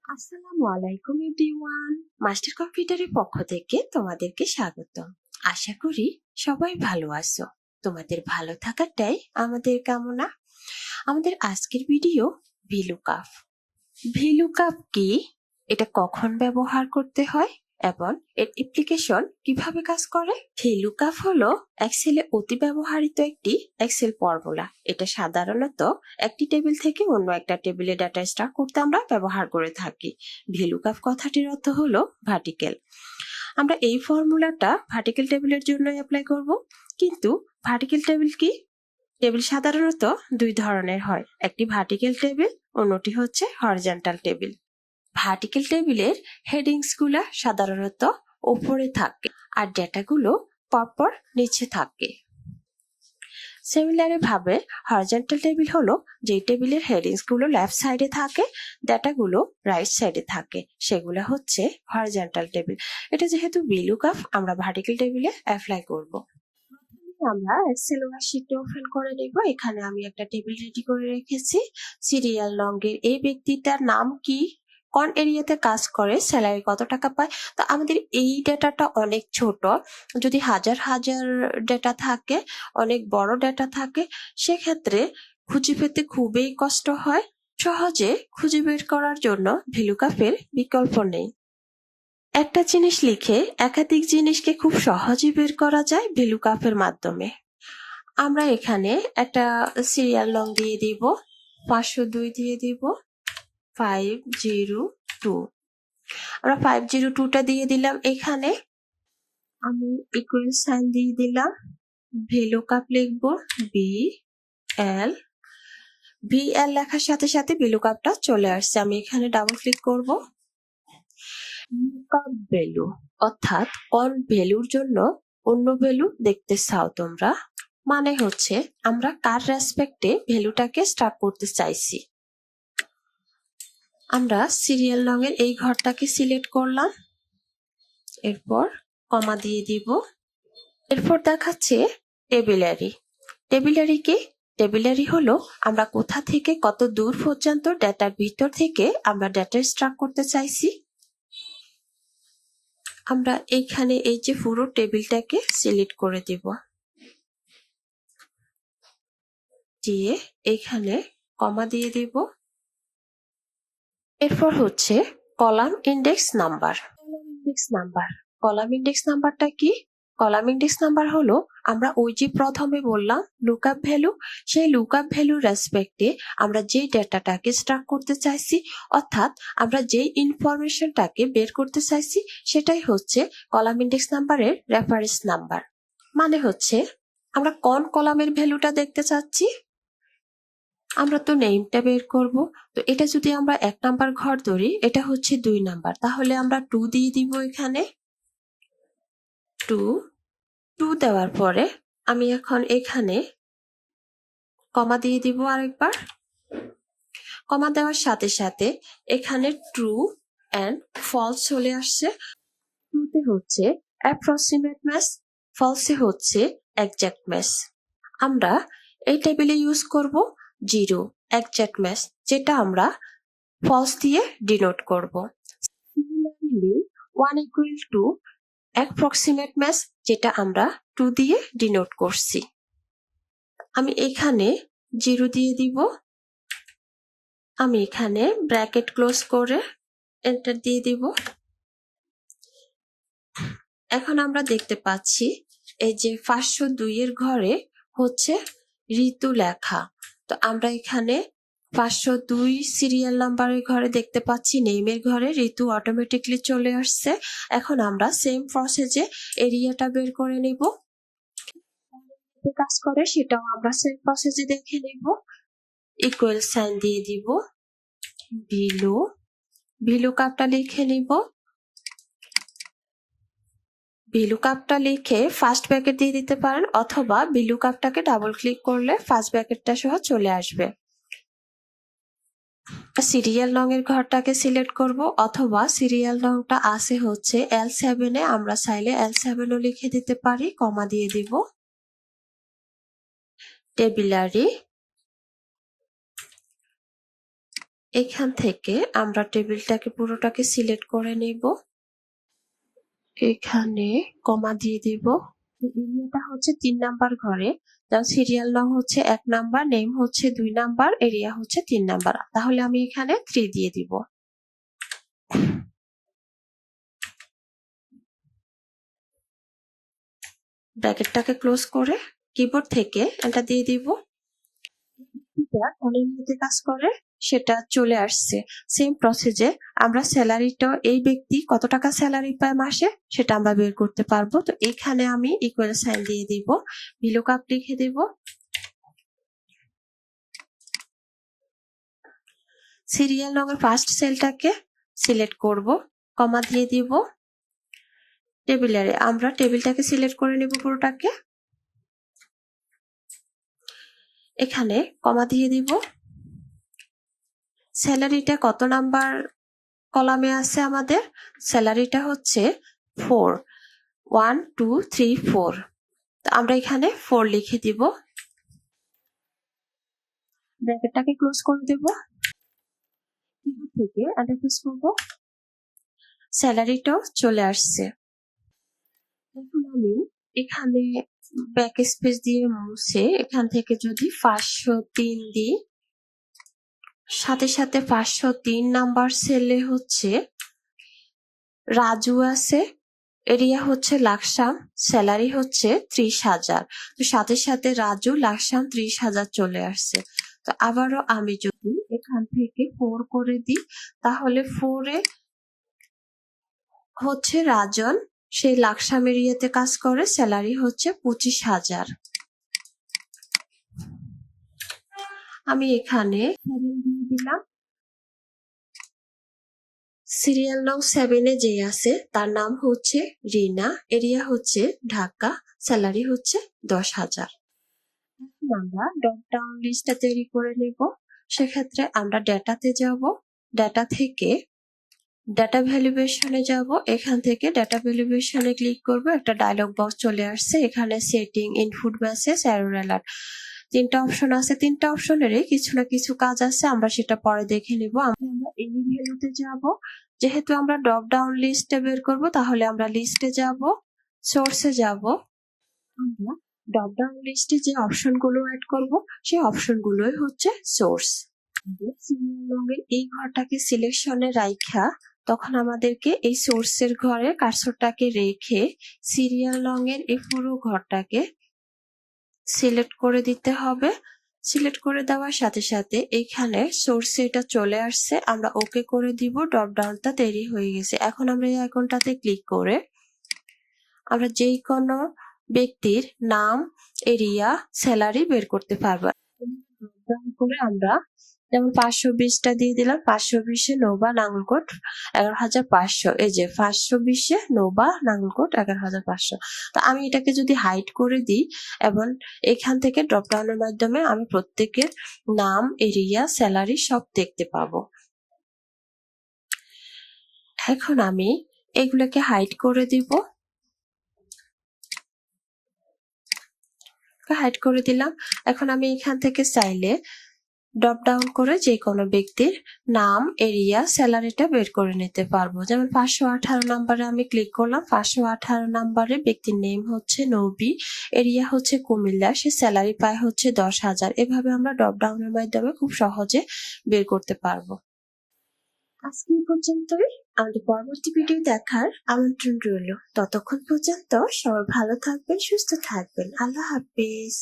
আসসালামু আলাইকুম everyone. Master কম্পিউটারের পক্ষ থেকে তোমাদেরকে স্বাগতম। আশা করি সবাই ভালো আছো। তোমাদের ভালো থাকাটাই আমাদের কামনা। আমাদের আজকের ভিডিও ভিলুকাপ। ভিলুকাপ কি, এটা কখন ব্যবহার করতে হয় এবং এর অ্যাপ্লিকেশন কিভাবে কাজ করে? ভিলুকাপ হলো এক্সেলে অতি ব্যবহৃত একটি এক্সেল ফর্মুলা। এটা সাধারণত একটি টেবিল থেকে অন্য একটা টেবিলে ডাটা স্টোর করতে আমরা ব্যবহার করে থাকি। ভিলুকাপ কথাটির অর্থ হলো ভার্টিক্যাল। আমরা এই ফর্মুলাটা ভার্টিক্যাল টেবিলের জন্য অ্যাপ্লাই করব। কিন্তু ভার্টিক্যাল টেবিল কি? টেবিল সাধারণত দুই ধরনের হয়, একটি ভার্টিক্যাল টেবিল, অন্যটি হচ্ছে হরিজন্টাল টেবিল। ভার্টিক্যাল টেবিলের হেডিংস গুলা সাধারণত উপরে থাকে আর ডেটাগুলো পরপর নিচে থাকে। সিমিলারলি ভাবে হরিজন্টাল টেবিল হলো যে টেবিলের হেডিংস গুলো লেফট সাইডে থাকে, ডেটাগুলো রাইট সাইডে থাকে, সেগুলো হচ্ছে হরিজন্টাল টেবিল। এটা যেহেতু ভিলুকাপ, আমরা ভার্টিক্যাল টেবিলে অ্যাপ্লাই করব। আমরা এক্সেল শীটে ওপেন করে নেব। এখানে আমি একটা টেবিল রেডি করে রেখেছি। সিরিয়াল নম্বর, এই ব্যক্তিটার নাম কি, কোন এরিয়াতে কাজ করে, স্যালারি কত টাকা পায়। তো আমাদের এই ডেটাটা অনেক ছোট। যদি হাজার হাজার ডেটা থাকে, অনেক বড় ডেটা থাকে, সেক্ষেত্রে খুঁজে পেতে খুবই কষ্ট হয়। সহজে খুঁজে বের করার জন্য ভিলুকাপের বিকল্প নেই। একটা জিনিস লিখে একাধিক জিনিসকে খুব সহজে বের করা যায় ভিলুকাপের মাধ্যমে। আমরা এখানে একটা সিরিয়াল নং দিয়ে দিব, 502 দিয়ে দিব, 502। আমরা 502টা দিয়ে দিলাম। এখানে আমি ইকুয়াল সাইন দিয়ে দিলাম। ভিলুকাপ লিখব VL। VL লেখার সাথে সাথে ভিলুকাপটা চলে আসছে। আমি এখানে ডাবল ক্লিক করব। লুকআপ ভ্যালু অর্থাৎ কোন ভ্যালুর জন্য অন্য ভ্যালু দেখতে চাও তোমরা, মানে হচ্ছে আমরা কার রেসপেক্টে ভ্যালুটাকে স্টার্ট করতে চাইছি। আমরা সিরিয়াল নং এর এই ঘরটাকে সিলেক্ট করলাম, এরপর কমা দিয়ে দিব। এরপর দেখাচ্ছে টেবিলারি। টেবিলারি কি? টেবিলারি হলো আমরা কোথা থেকে কত দূর পর্যন্ত ডেটার ভিতর থেকে আমরা ডেটা স্ট্রাক করতে চাইছি। আমরা এইখানে এই যে পুরো টেবিলটাকে সিলেক্ট করে দিব, দিয়ে এখানে কমা দিয়ে দিব। এরপর হচ্ছে column index number. Column index নাম্বারটা কি? কলাম ইন্ডেক্স নাম্বার হলো আমরা ওই যে প্রথমে বললাম লুকআপ ভ্যালু, সেই লুকআপ ভ্যালুর রেসপেক্টে আমরা যে ডেটাটাকে স্ট্রাক করতে চাইছি, অর্থাৎ আমরা যে ইনফরমেশনটাকে বের করতে চাইছি, সেটাই হচ্ছে কলাম ইন্ডেক্স নাম্বারের রেফারেন্স নাম্বার। মানে হচ্ছে আমরা কোন কলামের ভ্যালুটা দেখতে চাচ্ছি। আমরা তো নেমটা বের করব। তো এটা যদি আমরা 1 নাম্বার ঘর ধরি, এটা হচ্ছে 2 নাম্বার, তাহলে আমরা 2 দিয়ে দিব। এখানে 2 দেওয়ার পরে আমি এখন এখানে কমা দিয়ে দিব আরেকবার। কমা দেওয়ার সাথে সাথে এখানে ট্রু এন্ড ফলস চলে আসছে। ট্রুতে হচ্ছে অ্যাপ্রক্সিমেট ম্যাচ, ফলসে হচ্ছে এক্সাক্ট ম্যাচ। আমরা এই টেবিলে ইউজ করব 0 এক্সাক্ট ম্যাচ, যেটা আমরা ফলস দিয়ে ডিনোট করব। Similarly 1 equal to approximate match, যেটা আমরা 2 দিয়ে ডিনোট করছি। আমি এখানে 0 দিয়ে দিব। আমি এখানে ব্র্যাকেট ক্লোজ করে এন্টার দিয়ে দিব। এখন আমরা দেখতে পাচ্ছি এই যে 502 এর ঘরে হচ্ছে ঋতু লেখা। তো আমরা এখানে 502 সিরিয়াল নাম্বারের ঘরে দেখতে পাচ্ছি নেমের ঘরে ঋতু অটোমেটিকলি চলে আসছে। এখন আমরা সেম প্রসেসে এরিয়াটা বের করে নিব। কাজ করে সেটাও আমরা সেম প্রসেসে দেখে নিব। ইকুয়াল সাইন দিয়ে দিব, ভিলুকাপটা লিখে নিব। ভিলুকাপটা লিখে ফার্স্ট ব্র্যাকেট দিয়ে দিতে পারেন, অথবা ভিলুকাপটাকে ডাবল ক্লিক করলে ফার্স্ট ব্র্যাকেটটা সহ চলে আসবে। সিরিয়াল নং এর ঘরটাকে সিলেক্ট করব, অথবা সিরিয়াল নংটা আছে হচ্ছে L7 এ, আমরা চাইলে L7 ও লিখে দিতে পারি। কমা দিয়ে দিব। টেবিলারি, এখান থেকে আমরা টেবিলটাকে পুরোটাকে সিলেক্ট করে নেব। এখানে কমা দিয়ে দিব। এরিয়াটা হচ্ছে 3 নাম্বার ঘরে, যেমন সিরিয়াল নং হচ্ছে 1 নাম্বার, নেম হচ্ছে 2 নাম্বার, এরিয়া হচ্ছে 3 নাম্বার। তাহলে আমি এখানে 3 দিয়ে দিব। ব্র্যাকেটটাকে ক্লোজ করে কিবোর্ড থেকে এন্টার দিয়ে দিব। অনেক মধ্যে কাজ করে সেটা চলে আসছে। সেম প্রসেসে আমরা স্যালারিটা এই ব্যক্তি কত টাকা স্যালারি পায় মাসে সেটা আমরা বের করতে পারবো। তো এখানে আমি ইকুয়াল সাইন দিয়ে দিব, ভিলুকআপ লিখে দিব। সিরিয়াল নম্বর ফার্স্ট সেলটাকে সিলেক্ট করব, কমা দিয়ে দিব। টেবিলারে আমরা টেবিলটাকে সিলেক্ট করে নেব পুরোটাকে। এখানে কমা দিয়ে দিব। স্যালারিটা কত নাম্বার কলামে আছে আমাদের? স্যালারিটা হচ্ছে 4, 1 2 3 4। তো আমরা এখানে 4 লিখে দিব। ব্র্যাকেটটাকে ক্লোজ করে দেব। কিবোর্ড থেকে এন্টার প্রেস করব। স্যালারিটাও চলে আসছে। এখন আমি এখানে ব্যাক স্পেস দিয়ে মুছে এখান থেকে যদি 503 দিই, সাথে সাথে 503 নাম্বার সেলে হচ্ছে রাজু আছে, এরিয়া হচ্ছে লাকসাম, স্যালারি হচ্ছে 30,000। তো সাথে সাথে রাজু লাকসাম 30,000 চলে আসছে। তো আবারও আমি যদি এখান থেকে 4 করে দিই, তাহলে 4 এ হচ্ছে রাজন, সেই লাকসাম এরিয়াতে কাজ করে, স্যালারি হচ্ছে 25,000। আমি এখানে 7 দিয়ে দিলাম। সিরিয়াল নং 7 এ যে আছে তার নাম হচ্ছে রিনা, এরিয়া হচ্ছে ঢাকা, স্যালারি হচ্ছে 10,000। এখন আমরা ড্রপ ডাউন লিস্টটা তৈরি করে নেব। সেক্ষেত্রে আমরা ডেটাতে যাব, ডেটা থেকে ডাটা ভ্যালুয়েশনে যাব। এখান থেকে ডাটা ভ্যালুয়েশনে ক্লিক করব। একটা ডায়লগ বক্স চলে আসছে। এখানে setting, input message, error alert 3টা অপশন আছে। 3টা অপশনেরই কিছু না কিছু কাজ আছে, আমরা সেটা পরে দেখে নিব। আমরা এনি ভ্যালুতে যাব। যেহেতু আমরা ড্রপ ডাউন লিস্টে বের করব, তাহলে আমরা লিস্টে যাব, সোর্সে যাব। আমরা ড্রপ ডাউন লিস্টে যে অপশনগুলো অ্যাড করব সেই অপশনগুলোই হচ্ছে সোর্স। সিরিয়াল রঙের এই ঘরটাকে সিলেকশনে রাখা, তখন আমাদেরকে এই সোর্সের ঘরে কার্সরটাকে রেখে সিরিয়াল রঙের এই পুরো ঘরটাকে সিলেক্ট করে দিতে হবে। সিলেক্ট করে দেওয়ার সাথে সাথে এইখানে সোর্সে এটা চলে আসছে, আমরা ওকে করে দিব। ড্রপ ডাউনটা তৈরি হয়ে গেছে। এখন আমরা এই আইকনটাতে ক্লিক করে আমরা যেই কোনো ব্যক্তির নাম, এরিয়া, স্যালারি বের করতে পারবো। ড্রপ ডাউন করে আমরা যেমন 520টা দিয়ে দিলাম। 520-এ নৌবা নাঙ্গলকোট 11,500। এই যে 520-এ নৌবা নাঙ্গলকোট 11,500। তো আমি এটাকে যদি হাইড করে দিই এবং এখান থেকে ড্রপ ডাউনের মাধ্যমে আমি প্রত্যেকের নাম, এরিয়া, স্যালারি সব দেখতে পাবো। এখন আমি এগুলোকে হাইড করে দিব। হাইড করে দিলাম। এখন আমি এখান থেকে চাইলে ড্রপ ডাউন করে যে কোনো ব্যক্তির নাম, এরিয়া, স্যালারিটা বের করে নিতে পারবো। যেমন 518 নাম্বারে আমি ক্লিক করলাম। 518 নাম্বারে ব্যক্তির নেম হচ্ছে নবী, এরিয়া হচ্ছে কুমিল্লা, সে স্যালারি পায় হচ্ছে 10,000। এভাবে আমরা ড্রপ ডাউনের মাধ্যমে খুব সহজে বের করতে পারবো। আজকে এই পর্যন্তই। আমাদের পরবর্তী ভিডিও দেখার আমন্ত্রণ রইল। ততক্ষণ পর্যন্ত সবাই ভালো থাকবেন, সুস্থ থাকবেন। আল্লাহ হাফেজ।